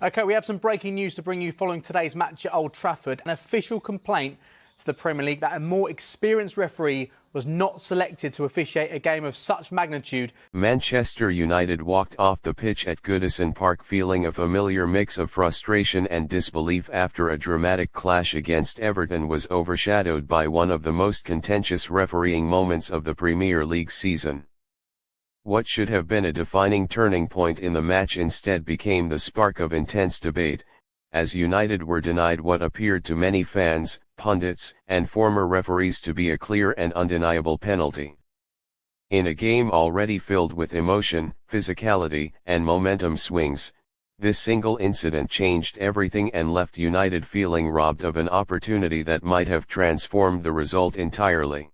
OK, we have some breaking news to bring you following today's match at Old Trafford. An official complaint to the Premier League that a more experienced referee was not selected to officiate a game of such magnitude. Manchester United walked off the pitch at Goodison Park feeling a familiar mix of frustration and disbelief after a dramatic clash against Everton was overshadowed by one of the most contentious refereeing moments of the Premier League season. What should have been a defining turning point in the match instead became the spark of intense debate, as United were denied what appeared to many fans, pundits, and former referees to be a clear and undeniable penalty. In a game already filled with emotion, physicality, and momentum swings, this single incident changed everything and left United feeling robbed of an opportunity that might have transformed the result entirely.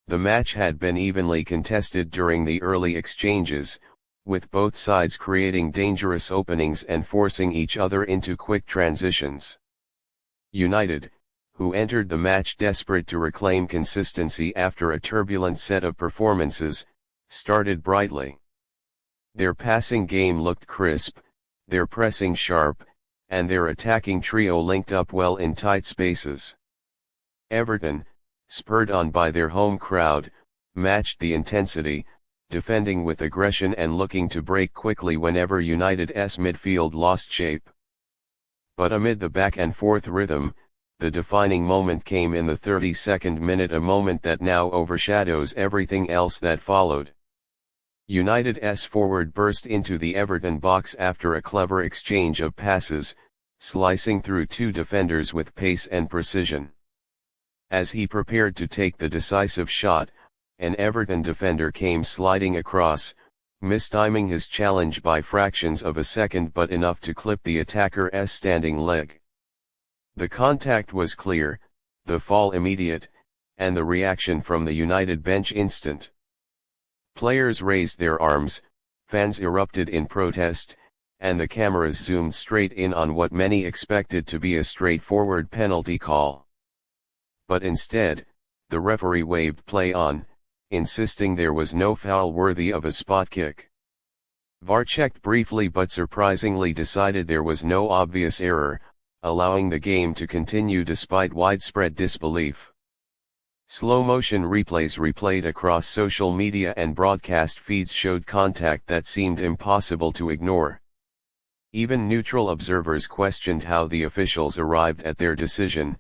The match had been evenly contested during the early exchanges, with both sides creating dangerous openings and forcing each other into quick transitions. United, who entered the match desperate to reclaim consistency after a turbulent set of performances, started brightly. Their passing game looked crisp, their pressing sharp, and their attacking trio linked up well in tight spaces. Everton, spurred on by their home crowd, matched the intensity, defending with aggression and looking to break quickly whenever United's midfield lost shape. But amid the back-and-forth rhythm, the defining moment came in the 32nd minute, a moment that now overshadows everything else that followed. United's forward burst into the Everton box after a clever exchange of passes, slicing through two defenders with pace and precision. As he prepared to take the decisive shot, an Everton defender came sliding across, mistiming his challenge by fractions of a second but enough to clip the attacker's standing leg. The contact was clear, the fall immediate, and the reaction from the United bench instant. Players raised their arms, fans erupted in protest, and the cameras zoomed straight in on what many expected to be a straightforward penalty call. But instead, the referee waved play on, insisting there was no foul worthy of a spot kick. VAR checked briefly but surprisingly decided there was no obvious error, allowing the game to continue despite widespread disbelief. Slow-motion replays replayed across social media and broadcast feeds showed contact that seemed impossible to ignore. Even neutral observers questioned how the officials arrived at their decision,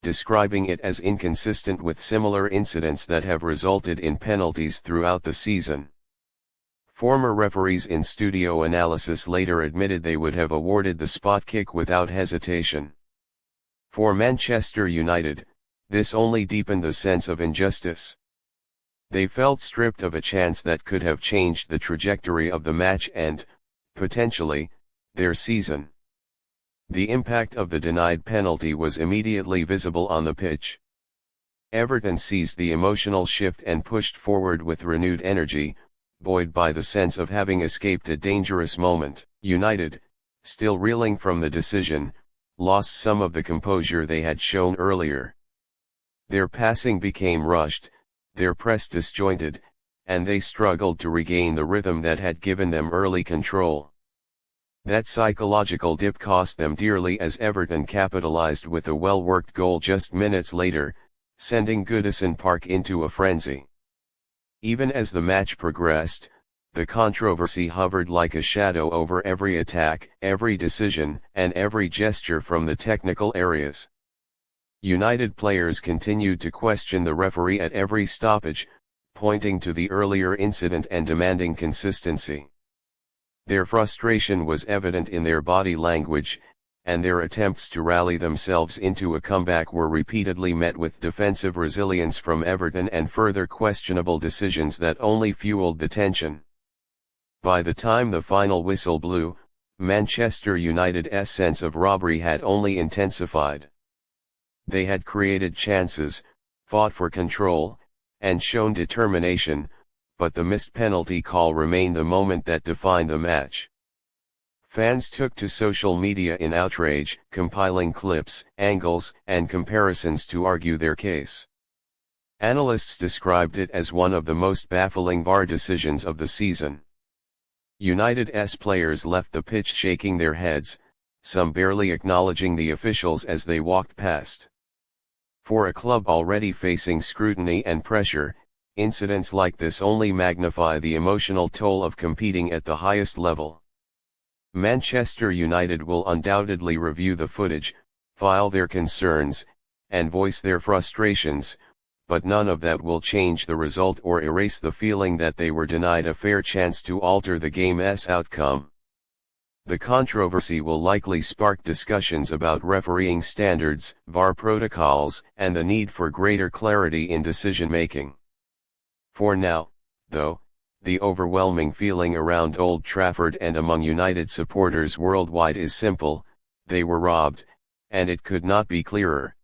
describing it as inconsistent with similar incidents that have resulted in penalties throughout the season. Former referees in studio analysis later admitted they would have awarded the spot kick without hesitation. For Manchester United, this only deepened the sense of injustice. They felt stripped of a chance that could have changed the trajectory of the match and, potentially, their season. The impact of the denied penalty was immediately visible on the pitch. Everton seized the emotional shift and pushed forward with renewed energy, buoyed by the sense of having escaped a dangerous moment. United, still reeling from the decision, lost some of the composure they had shown earlier. Their passing became rushed, their press disjointed, and they struggled to regain the rhythm that had given them early control. That psychological dip cost them dearly as Everton capitalized with a well-worked goal just minutes later, sending Goodison Park into a frenzy. Even as the match progressed, the controversy hovered like a shadow over every attack, every decision, and every gesture from the technical areas. United players continued to question the referee at every stoppage, pointing to the earlier incident and demanding consistency. Their frustration was evident in their body language, and their attempts to rally themselves into a comeback were repeatedly met with defensive resilience from Everton and further questionable decisions that only fueled the tension. By the time the final whistle blew, Manchester United's sense of robbery had only intensified. They had created chances, fought for control, and shown determination, but the missed penalty call remained the moment that defined the match. Fans took to social media in outrage, compiling clips, angles, and comparisons to argue their case. Analysts described it as one of the most baffling VAR decisions of the season. United's players left the pitch shaking their heads, some barely acknowledging the officials as they walked past. For a club already facing scrutiny and pressure, incidents like this only magnify the emotional toll of competing at the highest level. Manchester United will undoubtedly review the footage, file their concerns, and voice their frustrations, but none of that will change the result or erase the feeling that they were denied a fair chance to alter the game's outcome. The controversy will likely spark discussions about refereeing standards, VAR protocols, and the need for greater clarity in decision-making. For now, though, the overwhelming feeling around Old Trafford and among United supporters worldwide is simple: they were robbed, and it could not be clearer.